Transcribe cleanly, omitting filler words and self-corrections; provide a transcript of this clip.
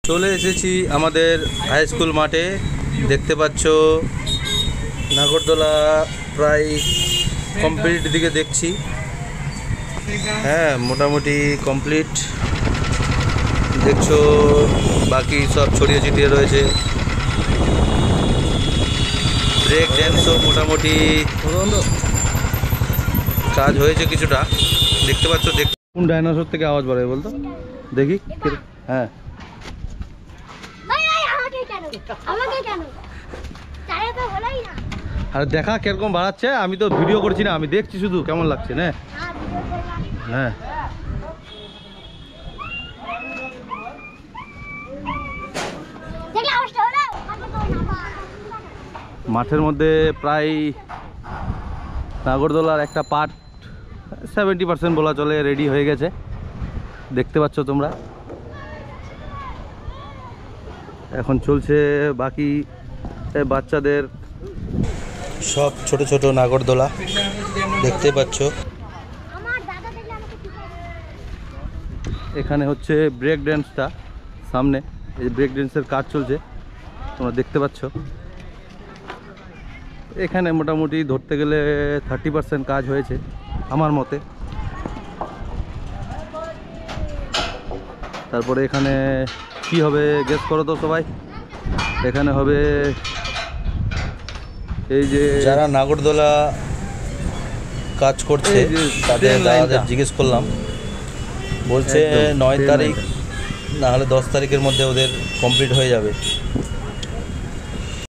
চলে এসেছি আমাদের হাই স্কুল মাঠে। দেখতে পাচ্ছ নাগরদোলা প্রায় কমপ্লিট দিকে দেখছি। হ্যাঁ, মোটামুটি কমপ্লিট দেখছো, বাকি সব ছড়িয়ে ছিটিয়ে রয়েছে। ব্রেক ড্যান্সও মোটামুটি কাজ হয়েছে কিছুটা, দেখতে পাচ্ছ। কোন ডাইনোসর থেকে আওয়াজ বাড়ে বলতো দেখি। হ্যাঁ, আর দেখা কিরকম বাড়াচ্ছে। আমি তো ভিডিও করছি না, আমি দেখছি শুধু কেমন লাগছে না। হ্যাঁ, মাঠের মধ্যে প্রায় নাগরদোলার একটা পার্ট 70% বলা চলে রেডি হয়ে গেছে। দেখতে পাচ্ছ তোমরা। এখন চলছে বাকি বাচ্চাদের সব ছোট ছোট নাগরদোলা, দেখতে পাচ্ছ। এখানে হচ্ছে ব্রেক ড্যান্সটা সামনে, এই ব্রেক ড্যান্সের কাজ চলছে, তোমরা দেখতে পাচ্ছ। এখানে মোটামুটি ধরতে গেলে 30% কাজ হয়েছে আমার মতে। তারপরে এখানে কি হবে গেস করো তো সবাই। এখানে হবে এই যে যারা নাগরদোলা কাজ করছে তাদের দাদাদের জিজ্ঞেস করলাম, বলছে 9 তারিখ না হলে 10 তারিখের মধ্যে ওদের কমপ্লিট হয়ে যাবে।